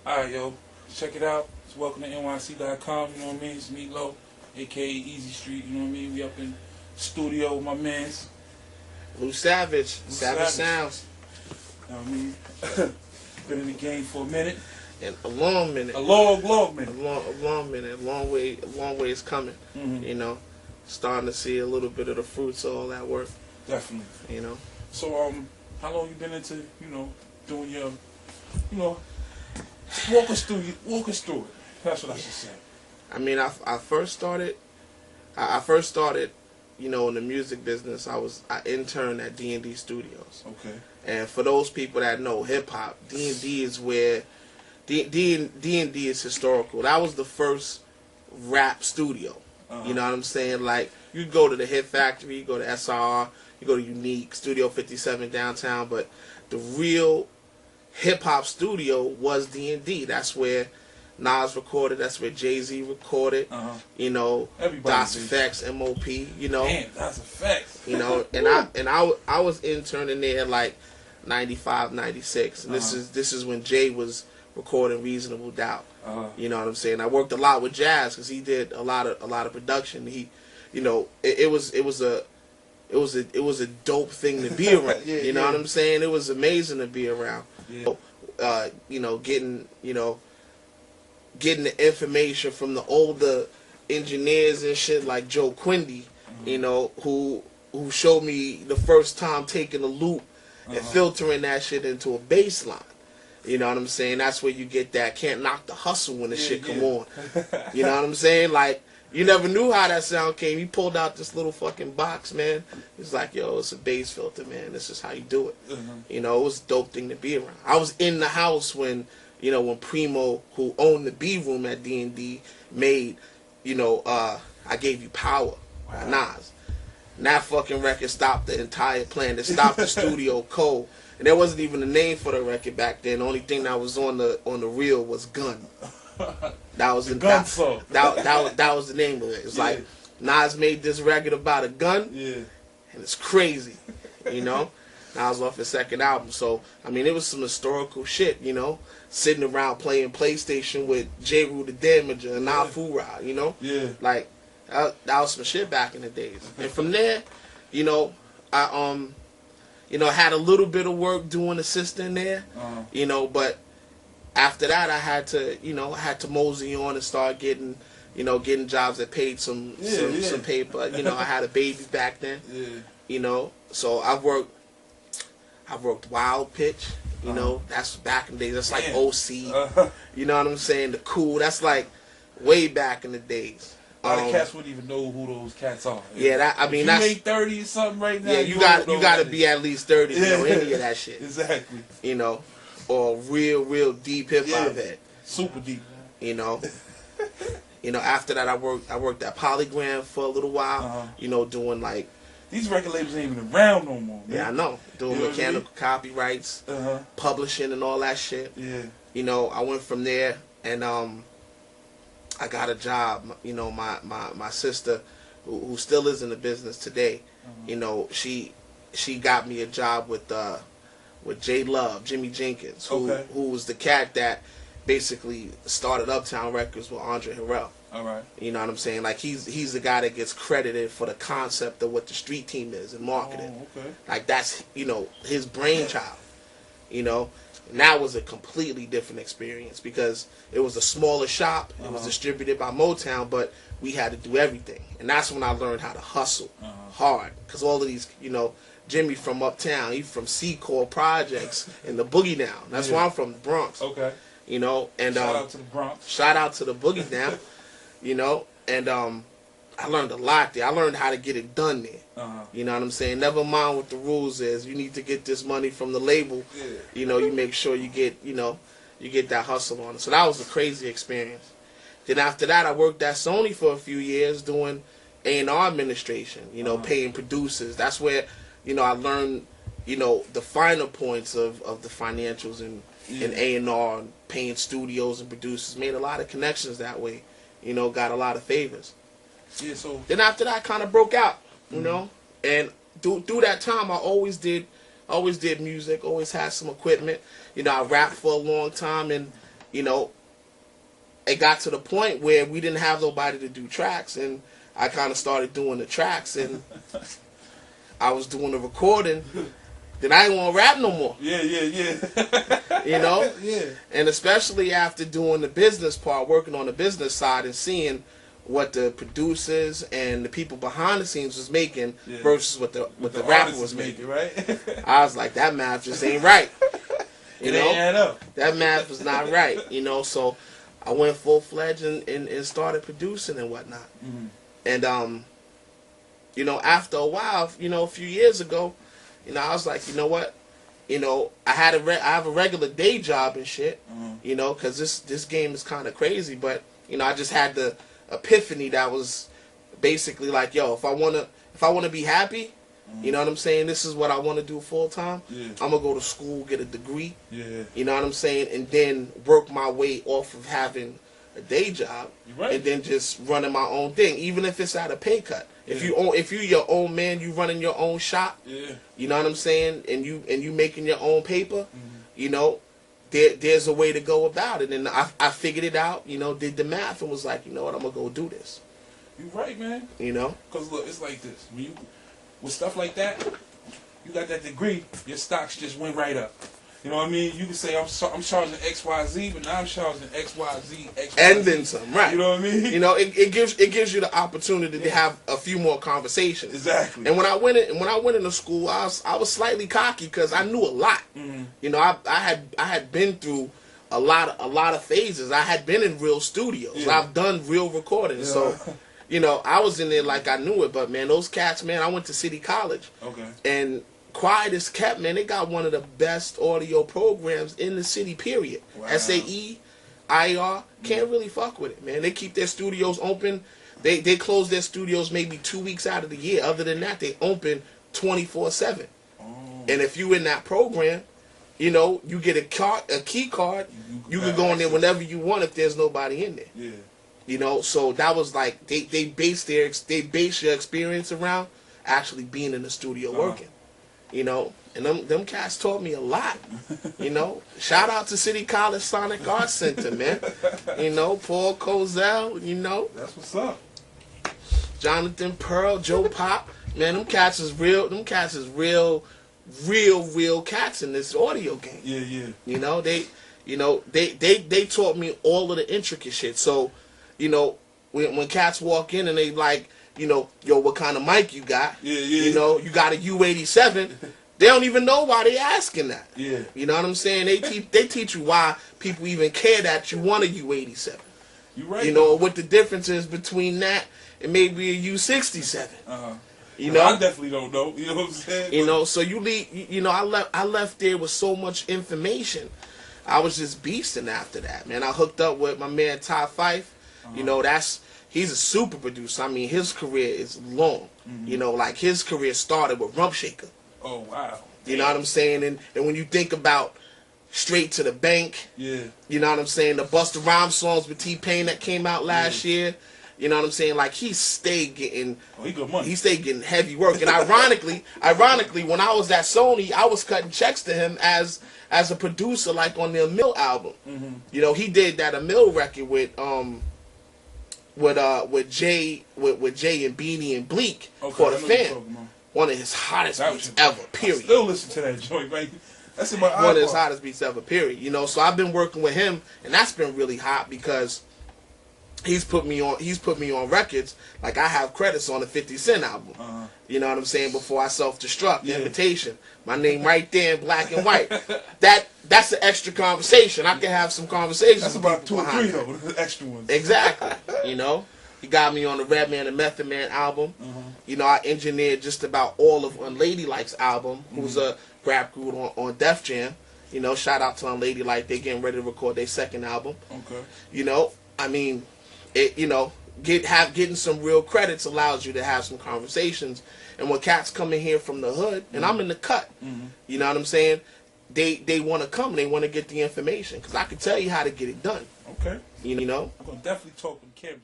Alright, yo. Check it out. It's welcome to NYC.com, you know what I mean? It's Meatloaf, aka Easy Street, you know what I mean? We up in studio with my mans. Lew Savage. Savage Sounds. You know what I mean? Been in the game for a minute. And a long minute. A long minute. A long minute. A long way is coming. Mm-hmm. You know, starting to see a little bit of the fruits of all that work. Definitely. You know. So, how long you been into, doing your, walk us through it. That's what I should say. I mean, I first started, in the music business. I interned at D&D Studios. Okay. And for those people that know hip hop, D&D is where D&D is historical. That was the first rap studio. Uh-huh. You know what I'm saying? Like, you go to the Hit Factory, you go to SR, you go to Unique, Studio 57 downtown, but the real hip-hop studio was D&D. That's where Nas recorded, that's where Jay-Z recorded, Das Effects, MOP, Damn, Das Effects. And I was interning there like 95, 96, and this is when Jay was recording Reasonable Doubt. You know what I'm saying? I worked a lot with Jazz because he did a lot of production. He, it was a dope thing to be around. You know what I'm saying? It was amazing to be around. Yeah. Getting the information from the older engineers and shit like Joe Quindy, who showed me the first time taking a loop and filtering that shit into a bass line. You know what I'm saying? That's where you get that can't knock the hustle when the shit come on. You know what I'm saying? Like, you never knew how that sound came. He pulled out this little fucking box, man. He's like, yo, it's a bass filter, man. This is how you do it. It was a dope thing to be around. I was in the house when Primo, who owned the B Room at D&D, made, I Gave You Power by Nas. And that fucking record stopped the entire plan. It stopped the studio cold. And there wasn't even a name for the record back then. The only thing that was on the reel was Gun. That was the gun song. That was the name of it. It's like Nas made this record about a gun, and it's crazy, Nas off his second album. So I mean, it was some historical shit, sitting around playing PlayStation with J. Rue the Damager and Afura, like that was some shit back in the days. And from there, I had a little bit of work doing assistant there, but after that, I had to mosey on and start getting jobs that paid some paper. I had a baby back then. So I worked Wild Pitch. That's back in the days. That's like OC. You know what I'm saying? The Cool. That's like way back in the days. A lot of cats wouldn't even know who those cats are. Yeah, if you ain't 30 or something right now. Yeah, you got to be at least 30 to know any of that shit. Exactly. Or real deep hip hop head. Super deep. After that I worked at Polygram for a little while. Doing like these record labels ain't even around no more, man. Yeah, I know. Doing mechanical copyrights, publishing and all that shit. Yeah. I went from there and I got a job. My sister, who still is in the business today, she got me a job with J Love, Jimmy Jenkins, who was the cat that basically started Uptown Records with Andre Harrell. All right. You know what I'm saying? Like he's the guy that gets credited for the concept of what the street team is and marketing. Oh, okay. Like that's his brainchild. And that was a completely different experience because it was a smaller shop. It was distributed by Motown, but we had to do everything. And that's when I learned how to hustle hard. Because all of these, Jimmy from Uptown, he from C-Core Projects in the Boogie Down. That's where I'm from, the Bronx. Okay. And shout out to the Bronx. Shout out to the Boogie Down. And I learned a lot there. I learned how to get it done there. You know what I'm saying? Never mind what the rules is. You need to get this money from the label. Yeah. You make sure you get that hustle on it. So that was a crazy experience. Then after that, I worked at Sony for a few years doing A&R administration, paying producers. That's where, I learned, the finer points of the financials and A&R and paying studios and producers. Made a lot of connections that way. Got a lot of favors. Yeah, so then after that, I kind of broke out, and through that time, I always did always did music, always had some equipment. You know, I rapped for a long time, and you know, it got to the point where we didn't have nobody to do tracks, and I kind of started doing the tracks, and I was doing the recording. Then I didn't want to rap no more. Yeah. You know? Yeah. And especially after doing the business part, working on the business side and seeing what the producers and the people behind the scenes was making versus what the rapper was making. Right? I was like, that math just ain't right. You it ain't add know? up. That math was not right. You know, so I went full-fledged and started producing and whatnot. Mm-hmm. And, you know, after a while, you know, a few years ago, you know, I was like, you know what? You know, I have a regular day job and shit, you know, because this game is kind of crazy. But, you know, I just had the epiphany that was basically like, yo, if I want to be happy, you know what I'm saying? This is what I want to do full time. Yeah. I'm going to go to school, get a degree. Yeah. You know what I'm saying? And then work my way off of having a day job. Right. And then just running my own thing, even if it's at a pay cut. Yeah. If you're your own man, you running your own shop. Yeah. You know what I'm saying? And you making your own paper. You know, there's a way to go about it. And I figured it out. You know, did the math and was like, you know what, I'm gonna go do this. You right, man. You know? Because look, it's like this. When you with stuff like that, you got that degree, your stocks just went right up. You know what I mean? You can say I'm charging XYZ, but now I'm charging XYZ. And then some, right? You know what I mean? You know, it gives you the opportunity to have a few more conversations. Exactly. And when I went into school, I was slightly cocky because I knew a lot. You know, I had been through a lot of phases. I had been in real studios. Yeah. I've done real recordings. Yeah. So, you know, I was in there like I knew it. But man, those cats, man, I went to City College. Okay. And quiet as kept, man, they got one of the best audio programs in the city, period. Wow. SAE, IR, can't really fuck with it, man. They keep their studios open. They close their studios maybe 2 weeks out of the year. Other than that, they open 24/7. Oh. And if you in that program, you know, you get a key card. You can go in there whenever you want if there's nobody in there. Yeah. You know, so that was like they base your experience around actually being in the studio working. You know, and them cats taught me a lot. You know, shout out to City College Sonic Arts Center, man. You know, Paul Cozell, you know. That's what's up. Jonathan Pearl, Joe Pop. Man, them cats is real cats in this audio game. Yeah. You know, they taught me all of the intricate shit. So, you know, when cats walk in and they like, you know, yo, what kind of mic you got? Yeah. You know, you got a U87. They don't even know why they asking that. Yeah. You know what I'm saying? They teach you why people even care that you want a U87. You right. You know what the difference is between that and maybe a U67. You know, I definitely don't know. You know what I'm saying? You know, so you leave. You know, I left there with so much information. I was just beasting after that, man. I hooked up with my man fyffe. You know, he's a super producer. I mean, his career is long. You know, like his career started with Rump Shaker. Oh wow. You know what I'm saying? And when you think about Straight to the Bank, Yeah. you know what I'm saying? The Busta Rhymes songs with T-Pain that came out last year. You know what I'm saying? Like he stayed getting, he good money. He stayed getting heavy work. And ironically, when I was at Sony, I was cutting checks to him as a producer, like on the Emil album. You know, he did that Emil record with Jay and Beanie and Bleak for the Fan. One of his hottest beats ever. Period. I still listen to that joint, man. That's in my one of his hottest beats ever. Period. You know, so I've been working with him, and that's been really hot because he's put me on records. Like I have credits on the 50 Cent album. You know what I'm saying? Before I self-destruct, the Invitation, my name right there in black and white. That's an extra conversation. I can have some conversations. That's about 2 or 3 though, the extra ones. Exactly. You know, he got me on the Redman and Method Man album. You know, I engineered just about all of Unladylike's album, who's a rap group on Def Jam. You know, shout out to Unladylike. They getting ready to record their second album. Okay. You know, I mean, you know, getting some real credits allows you to have some conversations. And when cats come in here from the hood, and I'm in the cut, you know what I'm saying? They want to come, they want to get the information, because I can tell you how to get it done. Okay. You know? I'm going to definitely talk with cameras.